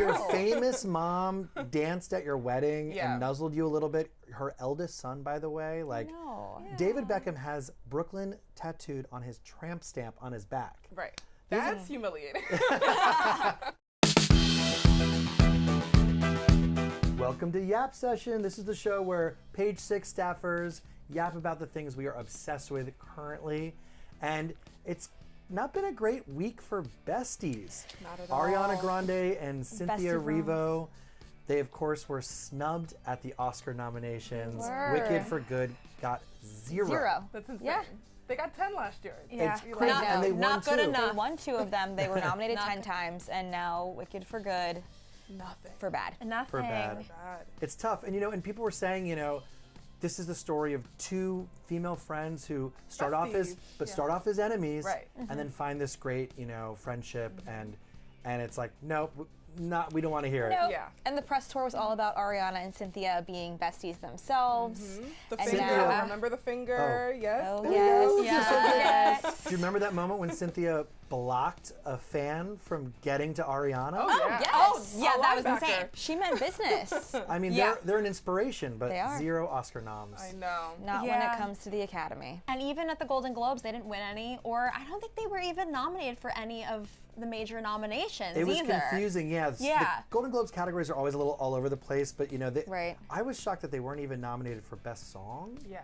your famous mom danced at your wedding Yeah. and nuzzled you a little bit. Her eldest son, by the way, like David Beckham has Brooklyn tattooed on his tramp stamp on his back. Right. That's humiliating. Welcome to Yap Session. This is the show where Page 6 staffers yap about the things we are obsessed with currently. And it's not been a great week for besties. Not at all. Ariana Grande and Cynthia Bestie Erivo, they of course were snubbed at the Oscar nominations. Word. Wicked for Good got zero. That's insane. Yeah. They got 10 last year. Yeah. It's crazy, and they won Not good too. enough. They won 2 of them. They were nominated Not 10 good. times, and now Wicked for Good Nothing. for bad. Nothing. For bad. Bad. It's tough, and and people were saying, this is the story of 2 female friends who start off as enemies, Right. and then find this great, friendship, and it's like, nope, we don't want to hear it. Nope. Yeah. And the press tour was all about Ariana and Cynthia being besties themselves. The And finger. now- Remember the finger? Yes. Oh, there yes. you go. Yes. Do you remember that moment when Cynthia blocked a fan from getting to Ariana? Oh, yeah. yes. Oh, yeah, A that was linebacker. insane. She meant business. I mean, Yeah. they're an inspiration, but They are. 0 Oscar noms. I know. Not when Yeah. it comes to the Academy. And even at the Golden Globes, they didn't win any, or I don't think they were even nominated for any of the major nominations It was either. confusing, yeah. Yeah. The Golden Globes categories are always a little all over the place, but Right. I was shocked that they weren't even nominated for Best Song. Yeah.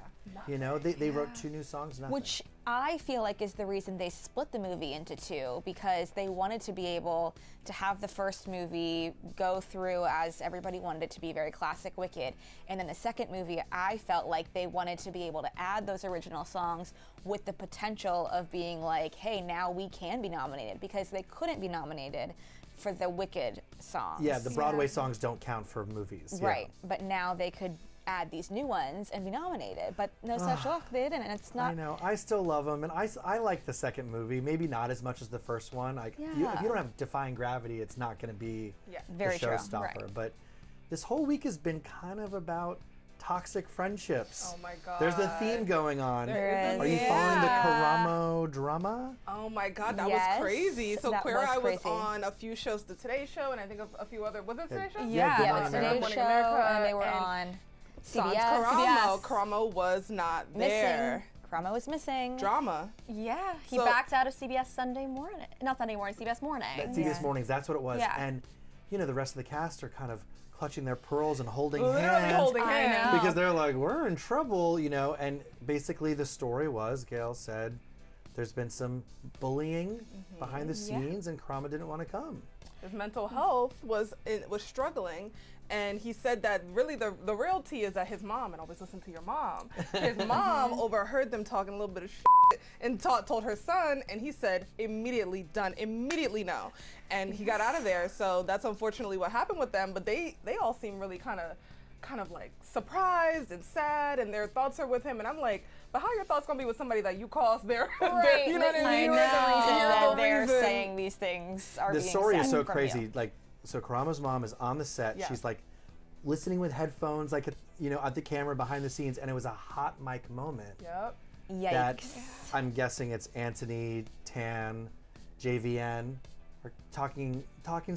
They wrote 2 new songs, nothing. Which I feel like is the reason they split the movie into 2, because they wanted to be able to have the first movie go through as everybody wanted it to be, very classic Wicked. And then the second movie, I felt like they wanted to be able to add those original songs with the potential of being like, hey, now we can be nominated, because they couldn't be nominated for the Wicked songs. Yeah, the Broadway songs don't count for movies. yeah. Right, but now they could add these new ones and be nominated, but no such luck. They didn't, and it's not. I know. I still love them, and I like the second movie. Maybe not as much as the first one. If you don't have Defying Gravity, it's not going to be Very the true. showstopper. Right. But this whole week has been kind of about toxic friendships. Oh my God. There's a theme going on. There is. Are you following the Karamo drama? Oh my God, that Yes, was crazy. So that Queer was Eye was crazy. on a few shows, the Today Show, and I think a few other. Was it Today Show? Yeah, Yeah, Good the Morning Today America. Show, America, and they were and on Sans CBS. Karamo. Karamo was not there. Missing. Karamo was missing. Drama. Yeah, he So- backed out of CBS Sunday morning. Not Sunday morning, CBS morning. CBS Mornings, that's what it was. Yeah. And, the rest of the cast are kind of clutching their pearls and holding Literally hands. holding I hands. know. Because they're like, we're in trouble, and basically the story was, Gail said, there's been some bullying behind the scenes, and Karamo didn't want to come. His mental health was struggling, and he said that really the real tea is that his mom, and always listen to your mom, his mom overheard them talking a little bit of shit and told her son, and he said immediately done, immediately no, and he got out of there. So that's unfortunately what happened with them, but they all seem really kind of like surprised and sad, and their thoughts are with him, and I'm like, but how are your thoughts gonna be with somebody that you caused their, Right. you know what I mean? I know. Like, And you're that the they're reason. saying these things are The being story is said so from crazy. you. Like, so Karamo's mom is on the set. Yeah. She's like listening with headphones, like, at the camera behind the scenes, and it was a hot mic moment. Yep. That Yikes. I'm guessing it's Anthony, Tan, JVN are talking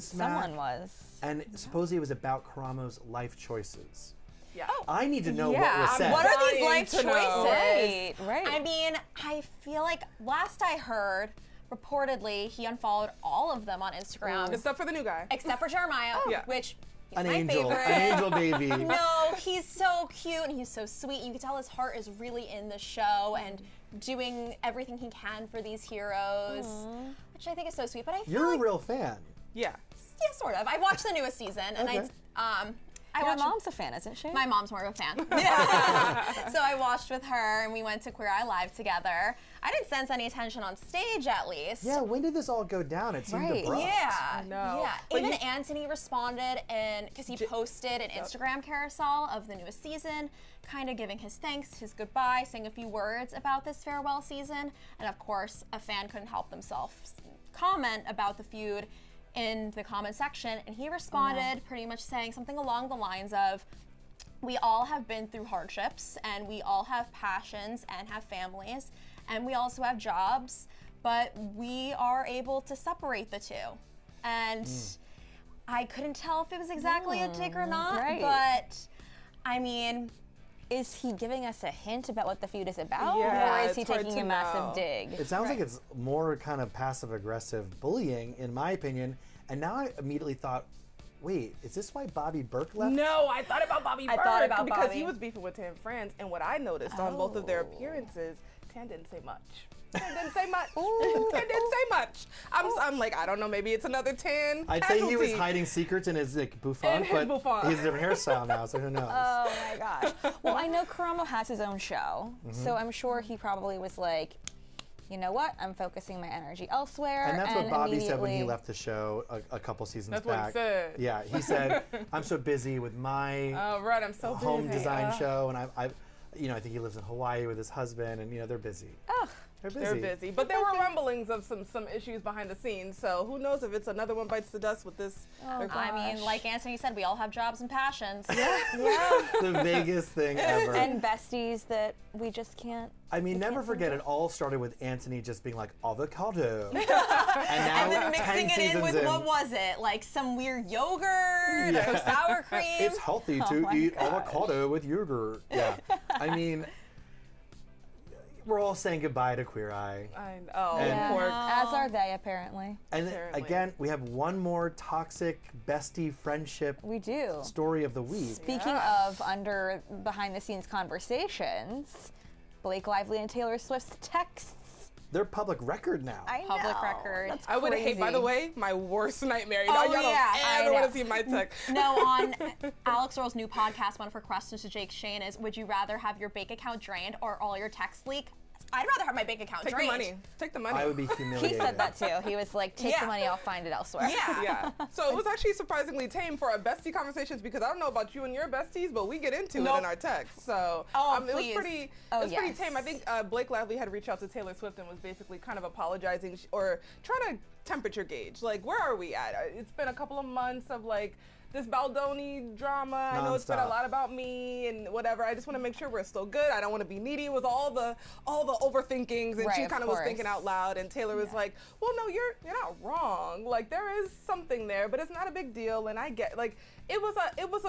smack. Someone was. And supposedly it was about Karamo's life choices. Yeah. I need to know what Yeah, was said. what are these Dying life to choices? know. Right. I mean, I feel like last I heard, reportedly, he unfollowed all of them on Instagram, Except for the new guy. except for Jeremiah, Yeah. which he's An my angel, favorite. an angel baby. No, he's so cute and he's so sweet. You can tell his heart is really in the show and doing everything he can for these heroes, which I think is so sweet. But I feel You're like, a real fan. Yeah. yeah, sort of. I watched the newest season, and Okay. I Your watched. mom's a fan, isn't she? My mom's more of a fan. So I watched with her, and we went to Queer Eye Live together. I didn't sense any tension on stage, at least. Yeah, when did this all go down? It seemed Right. abrupt. Yeah, know. yeah. But Even you- Anthony responded, and because he posted an Instagram carousel of the newest season, kind of giving his thanks, his goodbye, saying a few words about this farewell season, and of course, a fan couldn't help themselves comment about the feud in the comment section, and he responded pretty much saying something along the lines of, we all have been through hardships, and we all have passions and have families, and we also have jobs, but we are able to separate the two. And I couldn't tell if it was exactly a dig or not, right. but I mean, Is he giving us a hint about what the feud is about? Yeah, or is he it's hard taking to a massive know. dig? It sounds like it's more kind of passive-aggressive bullying, in my opinion. And now I immediately thought, wait, is this why Bobby Burke left? No, I thought about Bobby Burke. I thought about because Bobby. he was beefing with Tan France, and what I noticed on both of their appearances, Tan didn't say much. Tan didn't say much. Tan didn't say much. I'm like, I don't know, maybe it's another Tan I'd say he was casualty. hiding secrets in his bouffant, In his but bouffant. he has a different hairstyle now, so who knows? Oh my gosh. Well, I know Karamo has his own show, so I'm sure he probably was like, you know what? I'm focusing my energy elsewhere. And that's what Bobby said when he immediately- left the show a couple seasons That's back. what he said. Yeah, he said, I'm so busy with my Oh, right, I'm so home busy. design show, and I think he lives in Hawaii with his husband, and they're busy. Oh, They're busy. They're busy. But there were rumblings of some issues behind the scenes, so who knows if it's another one bites the dust with this. I mean, like Anthony said, we all have jobs and passions. The biggest thing ever. and besties that we just can't. I mean, never forget, it all started with Anthony just being like, avocado. and And now then 10 mixing it in seasons with, what was it? Like some weird yogurt Yeah. or sour cream? It's healthy to my eat gosh. avocado with yogurt. Yeah. I mean, we're all saying goodbye to Queer Eye. And pork. As are they, apparently. And Apparently. again, we have one more toxic bestie friendship We do. story of the week. Speaking of under behind the scenes conversations, Blake Lively and Taylor Swift's texts. They're public record now. I Public know. record. That's I would hate, by crazy. the way, my worst nightmare. You know, Oh, y'all yeah, don't I ever want know. to see my text. No, on Alex Earl's new podcast, one of her questions to Jake Shane is, would you rather have your bank account drained or all your texts leak? I'd rather have my bank account Take drained. the money. Take the money. I would be He humiliated. said that too. He was like, take Yeah. the money, I'll find it elsewhere. Yeah. Yeah. So it was actually surprisingly tame for our bestie conversations because I don't know about you and your besties, but we get into it Nope. in our texts. So Oh, it was please. pretty. Oh, it was pretty yes. tame. I think Blake Lively had reached out to Taylor Swift and was basically kind of apologizing or trying to temperature gauge. Like, where are we at? It's been a couple of months of like this Baldoni drama. I know it's been a Nonstop. lot about me and whatever. I just want to make sure we're still good. I don't want to be needy. It was all the overthinkings, and Right, she of kind of was course. thinking out loud. And Taylor was like, "Well, no, you're not wrong. Like there is something there, but it's not a big deal." And I get like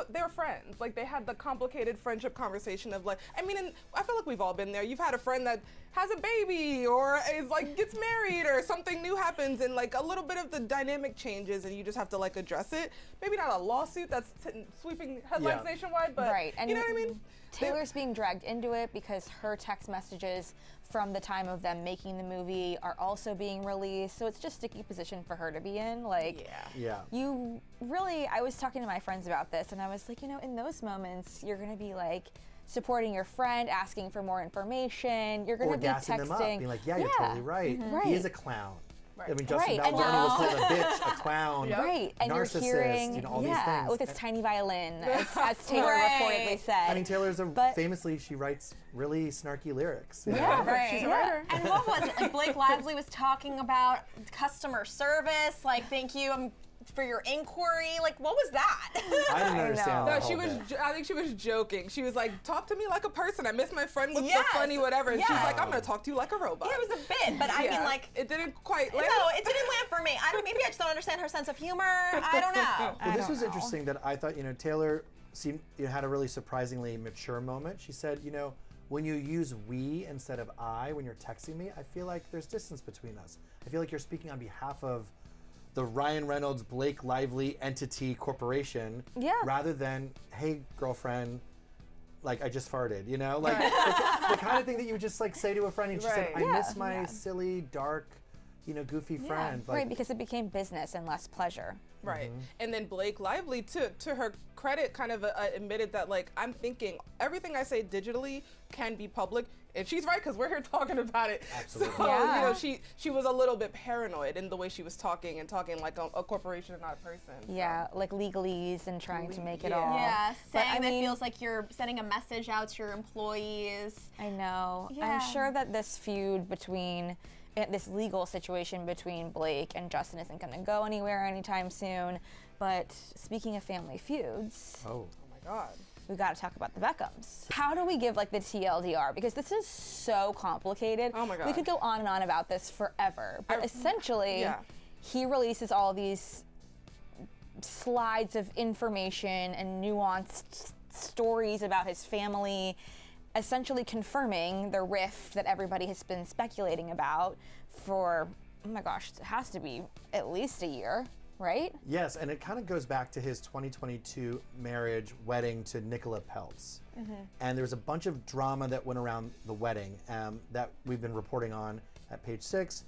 they're friends. Like they had the complicated friendship conversation of like, I mean, and I feel like we've all been there. You've had a friend that has a baby or is like gets married or something new happens and like a little bit of the dynamic changes and you just have to like address it. Maybe not a lawsuit that's sweeping headlines Yeah. nationwide, but Right. And you know what I mean? Taylor's being dragged into it because her text messages from the time of them making the movie are also being released. So it's just a sticky position for her to be in. Like, Yeah. Yeah. you really, I was talking to my friends about this and I was like, in those moments, you're going to be like supporting your friend, asking for more information. You're going Or to be gassing texting. them up, being like, yeah, you're totally right. Right. He is a clown. I mean, Right. Justin And Baldoni was called a bitch, a clown, Right, and you're narcissist, hearing, all these things. with its tiny violin, as Taylor Right. reportedly said. I mean, Taylor's But- famously, she writes really snarky lyrics. you Yeah. know? Right. She's a writer. And what was it? Like Blake Lively was talking about customer service, like thank you for your inquiry. Like what was that? I didn't I understand know. that No, she whole was. bit. I think she was joking. She was like, "Talk to me like a person. I miss my friend with Yes, the funny whatever." And she's yes. like, "I'm gonna talk to you like a robot." It was a bit, but I mean like it didn't quite. no, it didn't land for me. Maybe I just don't understand her sense of humor. I don't know. Well, this don't was know. interesting that I thought, Taylor seemed had a really surprisingly mature moment. She said, when you use we instead of I when you're texting me, I feel like there's distance between us. I feel like you're speaking on behalf of the Ryan Reynolds, Blake Lively entity corporation, Yeah. rather than, hey, girlfriend, like I just farted, like the kind of thing that you would just like say to a friend. And she said, Right. I miss Yeah. my silly, dark, goofy friend. Right, because it became business and less pleasure. Right. And then Blake Lively, to her credit, kind of admitted that, like, I'm thinking everything I say digitally can be public. And she's right, because we're here talking about it. Absolutely. So, Yeah. she was a little bit paranoid in the way she was talking and talking like a corporation and not a person. So. Yeah, like legalese and trying to make it Yeah. all. Yeah, But, saying I that mean- feels like you're sending a message out to your employees. I know. Yeah. I'm sure that this feud this legal situation between Blake and Justin isn't going to go anywhere anytime soon. But speaking of family feuds, Oh. Oh my God. we got to talk about the Beckhams. How do we give like the TLDR? Because this is so complicated. Oh my We God. could go on and on about this forever. But essentially, yeah. he releases all these slides of information and nuanced stories about his family, essentially confirming the rift that everybody has been speculating about for, oh my gosh, it has to be at least a year, right? Yes, and it kind of goes back to his 2022 wedding to Nicola Peltz. And there's a bunch of drama that went around the wedding that we've been reporting on at Page 6.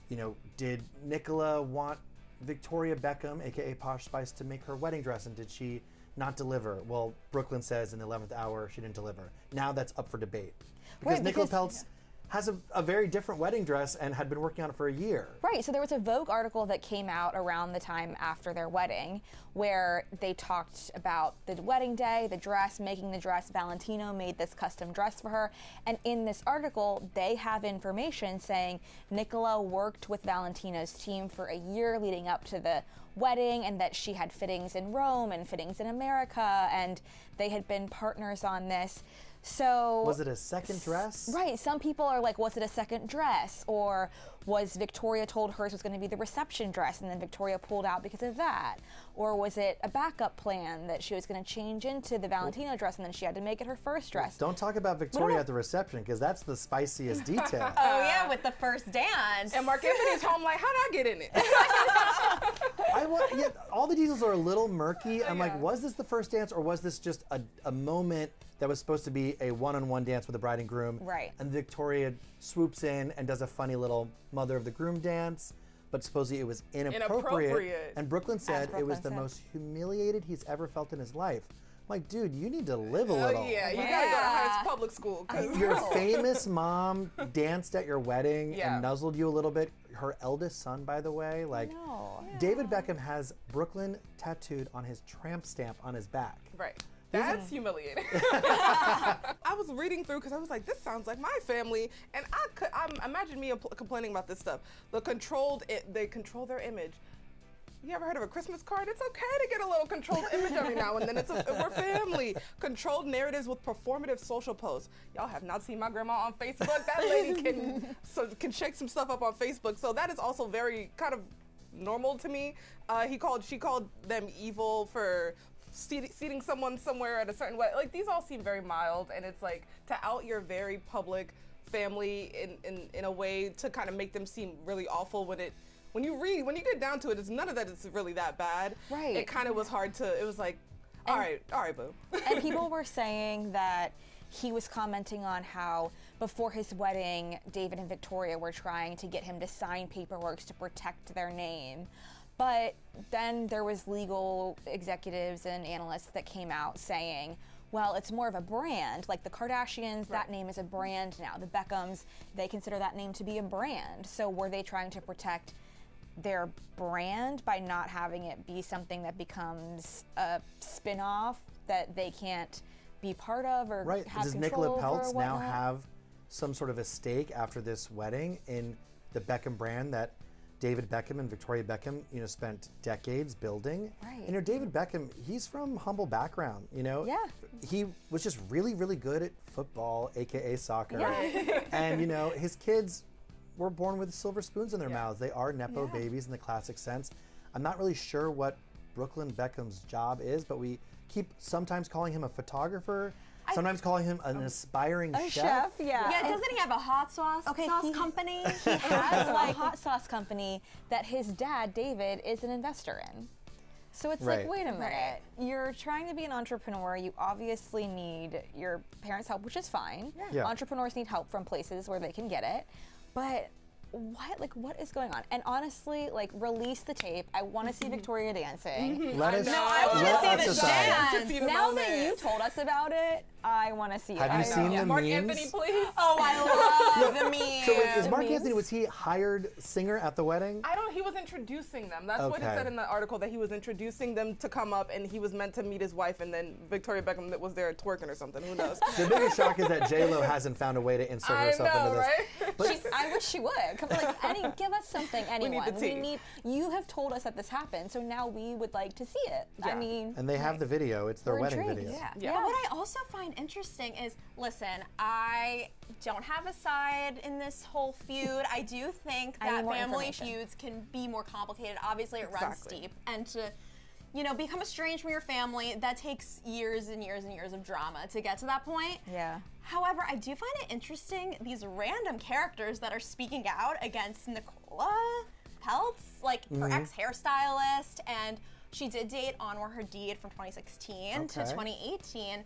You know, did Nicola want Victoria Beckham, aka Posh Spice, to make her wedding dress, and did she not deliver? Well, Brooklyn says in the 11th hour she didn't deliver. Now that's up for debate. Because Nicola Peltz has a very different wedding dress and had been working on it for a year. Right, so there was a Vogue article that came out around the time after their wedding where they talked about the wedding day, the dress, making the dress. Valentino made this custom dress for her. And in this article, they have information saying Nicola worked with Valentino's team for a year leading up to the wedding, and that she had fittings in Rome and fittings in America, and they had been partners on this. So was it a second dress? Right. Some people are like, was it a second dress? Or was Victoria told hers was going to be the reception dress and then Victoria pulled out because of that? Or was it a backup plan that she was going to change into the Valentino dress and then she had to make it her first dress? Don't talk about Victoria at the reception, because that's the spiciest detail. Oh yeah, with the first dance. And Mark Anthony's home like, how'd I get in it? All the details are a little murky. I'm like, was this the first dance, or was this just a moment that was supposed to be a one-on-one dance with the bride and groom? Right. And Victoria swoops in and does a funny little mother of the groom dance, but supposedly it was inappropriate. And Brooklyn said it was the most humiliated he's ever felt in his life. I'm like, dude, you need to live a little. Oh yeah, you gotta go to highest public school. Your famous mom danced at your wedding and nuzzled you a little bit. Her eldest son, by the way, like David Beckham has Brooklyn tattooed on his tramp stamp on his back. Right. That's humiliating. I was reading through because I was like, this sounds like my family, and I imagine me complaining about this stuff. They control their image. You ever heard of a Christmas card? It's okay to get a little controlled image every now and then. We're family. Controlled narratives with performative social posts. Y'all have not seen my grandma on Facebook. That lady can shake some stuff up on Facebook. So that is also very kind of normal to me. She called them evil for seating someone somewhere at a certain way. Like, these all seem very mild, and it's like to out your very public family in a way to kind of make them seem really awful when you get down to it, it's none of that is really that bad. Right. It kind of was hard to, it was like, all right, boo. And people were saying that he was commenting on how before his wedding, David and Victoria were trying to get him to sign paperwork to protect their name. But then there was legal executives and analysts that came out saying, well, it's more of a brand. Like the Kardashians, that name is a brand now. The Beckhams, they consider that name to be a brand. So were they trying to protect their brand by not having it be something that becomes a spin-off that they can't be part of or have Does control Nicola over Peltz or now whatnot? have some sort of a stake after this wedding in the Beckham brand that David Beckham and Victoria Beckham, spent decades building? Right. And David Beckham, he's from humble background, Yeah. He was just really, really good at football, aka soccer. Yeah. And his kids were born with silver spoons in their mouths. They are Nepo babies in the classic sense. I'm not really sure what Brooklyn Beckham's job is, but we keep sometimes calling him a photographer, sometimes calling him an aspiring chef. Yeah. Yeah, doesn't he have a hot sauce company? He has a hot sauce company that his dad, David, is an investor in. So it's like, wait a minute. You're trying to be an entrepreneur. You obviously need your parents' help, which is fine. Yeah. Entrepreneurs need help from places where they can get it. But what is going on? And honestly, release the tape. I want to see Victoria dancing. Let us I want to see the dance. Now that you told us about it, I want to see it. Have you seen the Mark memes? Anthony, please. Oh, I love the meme. So is Mark Anthony, was he hired singer at the wedding? He was introducing them. That's what it said in the article, that he was introducing them to come up, and he was meant to meet his wife, and then Victoria Beckham that was there twerking or something. Who knows? The biggest shock is that J-Lo hasn't found a way to insert herself into this. Right? But I wish she would. Give us something, anyone. We need you have told us that this happened, so now we would like to see it. Yeah. I mean, and they have the video. It's their We're wedding intrigued. video. Yeah. But what I also find interesting is, listen, I don't have a side in this whole feud. I do think I need that more family information. feuds can be more complicated. Obviously, it runs deep. And to, you know, become estranged from your family. That takes years and years and years of drama to get to that point. Yeah. However, I do find it interesting, these random characters that are speaking out against Nicola Peltz, like her ex-hairstylist, and she did date Anwar Hadid from 2016 to 2018.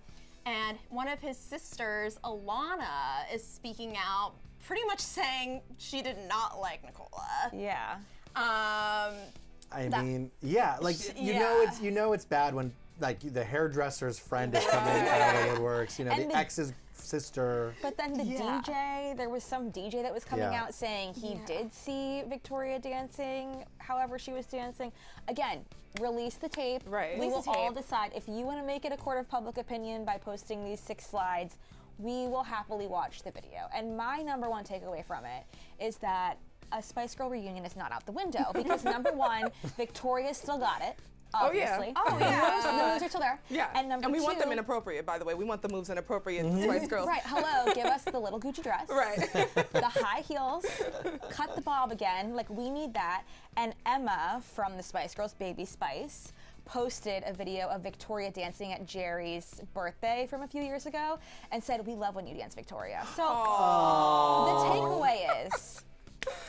And one of his sisters, Alana, is speaking out, pretty much saying she did not like Nicola. Yeah. I mean, yeah, like you know it's bad when like the hairdresser's friend is coming out of the woodworks. You know, And the ex's sister. But then the DJ, there was some DJ that was coming out saying he did see Victoria dancing, however she was dancing. Again, release the tape. Right. We will all decide. If you want to make it a court of public opinion by posting these 6 slides, we will happily watch the video. And my number one takeaway from it is that a Spice Girl reunion is not out the window because number one, Victoria still got it. Obviously. Oh, yeah. The moves are still there. Yeah. And number we two, want them inappropriate, by the way. We want the moves inappropriate Spice Girls. Right. Hello. Give us the little Gucci dress. Right. The high heels. Cut the bob again. Like, we need that. And Emma from the Spice Girls, Baby Spice, posted a video of Victoria dancing at Jerry's birthday from a few years ago and said, "We love when you dance, Victoria." So the takeaway is,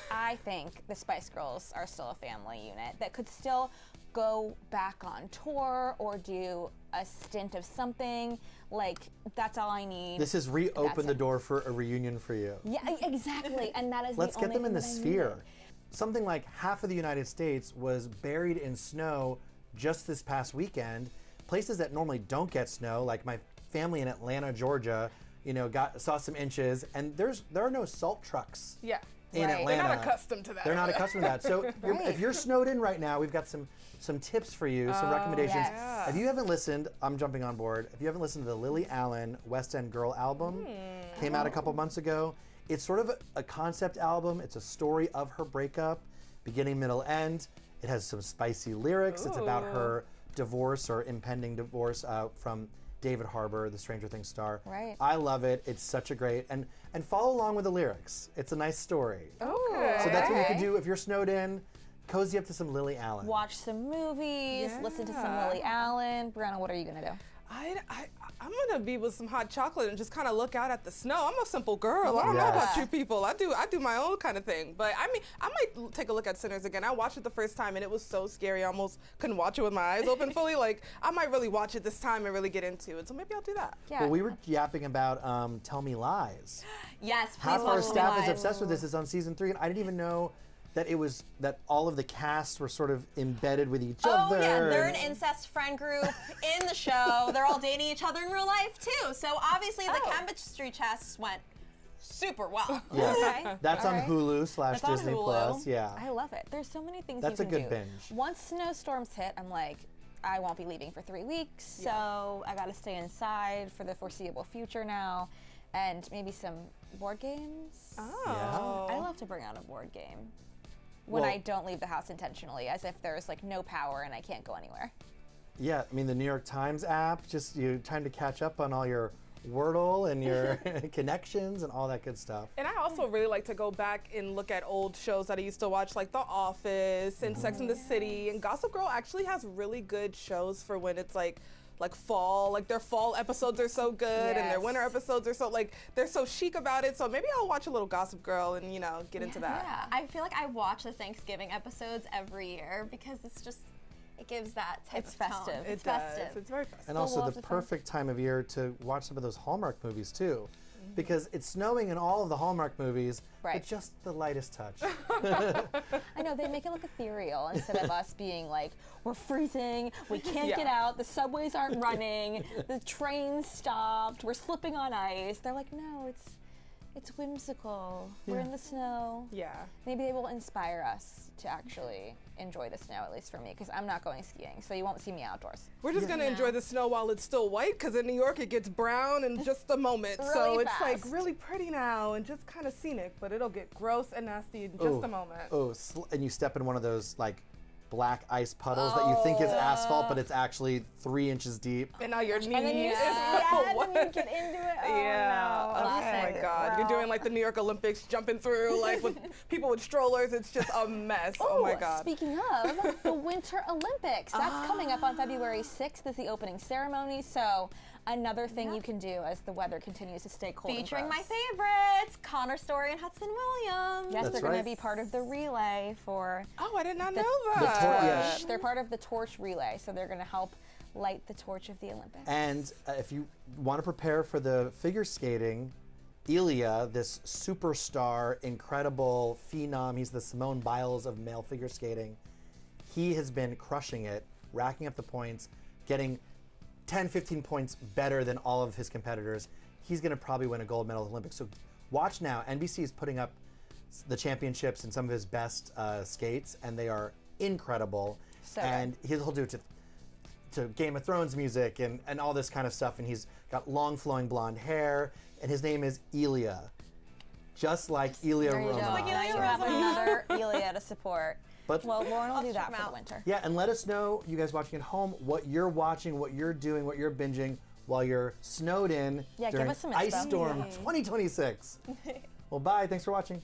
I think the Spice Girls are still a family unit that could still go back on tour or do a stint of something. Like, that's all I need. This has reopened the door for a reunion for you. Yeah, exactly. And that is Let's the get only them in the thing that I sphere. needed. Something like half of the United States was buried in snow just this past weekend. Places that normally don't get snow, like my family in Atlanta, Georgia, you know, saw some inches, and there are no salt trucks. Yeah. In Right. Atlanta. They're not accustomed to that. They're not accustomed to that. So Right. if you're snowed in right now, we've got some tips for you, some recommendations. yes. If you haven't listened, I'm jumping on board. If you haven't listened to the Lily Allen West End Girl album, came out a couple months ago. It's sort of a concept album. It's a story of her breakup, beginning, middle, end. It has some spicy lyrics. It's about her divorce or impending divorce from David Harbour, the Stranger Things star. Right. I love it. It's such a great, and follow along with the lyrics. It's a nice story. Okay. So that's what you can do if you're snowed in. Cozy up to some Lily Allen. Watch some movies, listen to some Yeah. Lily Allen. Brianna, what are you gonna do? I'm gonna be with some hot chocolate and just kind of look out at the snow. I'm a simple girl. I don't know about you people. I do my own kind of thing. But I mean, I might take a look at Sinners again. I watched it the first time and it was so scary. I almost couldn't watch it with my eyes open fully. Like, I might really watch it this time and really get into it. So maybe I'll do that. Yeah. Well, we were yapping about Tell Me Lies. Yes, please Half our watch staff is Live. obsessed with this. It's on season 3, and I didn't even know that all of the casts were sort of embedded with each other. Oh yeah, they're an incest friend group in the show. They're all dating each other in real life too. So obviously the chemistry tests went super well. Yeah. Okay. That's All on right. Hulu That's on /Disney Hulu. Plus. Yeah. I love it. There's so many things That's you a can good do. binge. Once snowstorms hit, I'm like, I won't be leaving for 3 weeks, so I gotta stay inside for the foreseeable future now. And maybe some board games. Oh. I love to bring out a board game when Well- I don't leave the house intentionally, as if there's like no power and I can't go anywhere. Yeah, I mean the New York Times app, just time to catch up on all your Wordle and your connections and all that good stuff. And I also really like to go back and look at old shows that I used to watch, like The Office and Sex and the City. And Gossip Girl actually has really good shows for when it's like fall. Like, their fall episodes are so good, and their Yes. winter episodes are so, like, they're so chic about it. So maybe I'll watch a little Gossip Girl and, get into that. Yeah, I feel like I watch the Thanksgiving episodes every year because it gives that type It's of tone. festive. It It's does. festive. It's very festive. And also we'll the have to perfect time of year to watch some of those Hallmark movies too. Because it's snowing in all of the Hallmark movies, Right. but just the lightest touch. I know, they make it look ethereal instead of us being like, we're freezing, we can't Yeah. get out, the subways aren't running, the train stopped, we're slipping on ice. They're like, no, it's whimsical. We're in the snow. Yeah. Maybe they will inspire us to actually enjoy the snow, at least for me, because I'm not going skiing, so you won't see me outdoors. We're just gonna enjoy the snow while it's still white, because in New York it gets brown in just a moment. So Really it's like fast. really pretty now and just kind of scenic, but it'll get gross and nasty in just a moment. Oh, and you step in one of those like black ice puddles that you think is asphalt, but it's actually 3 inches deep. And now your knees. And then you, and then you get into it. Oh, Yeah. no. Oh my Classic. God. You're doing like the New York Olympics, jumping through like with people with strollers. It's just a mess. Oh my God. Speaking of the Winter Olympics, that's coming up on February 6th is the opening ceremony. So another thing you can do as the weather continues to stay cold. Featuring and my gross. favorites, Connor Story and Hudson Williams. Yes, That's they're going right. to be part of the relay for. Oh, I did not the know The that. tor- yeah. They're part of the torch relay, so they're going to help light the torch of the Olympics. And if you want to prepare for the figure skating, Ilya, this superstar, incredible phenom, he's the Simone Biles of male figure skating. He has been crushing it, racking up the points, getting 10, 15 points better than all of his competitors. He's going to probably win a gold medal at the Olympics. So watch now. NBC is putting up the championships and some of his best skates, and they are incredible. So and he'll do it to Game of Thrones music and all this kind of stuff. And he's got long flowing blonde hair, and his name is Ilya. Just like Ilya There you go. Roma. Like Now you have another Ilya to support. But Well, Lauren will do check that him for the out. winter. yeah, and let us know, you guys watching at home, what you're watching, what you're doing, what you're binging while you're snowed in Yeah, give during us some Ice inspo. Storm 2026. Well, bye. Thanks for watching.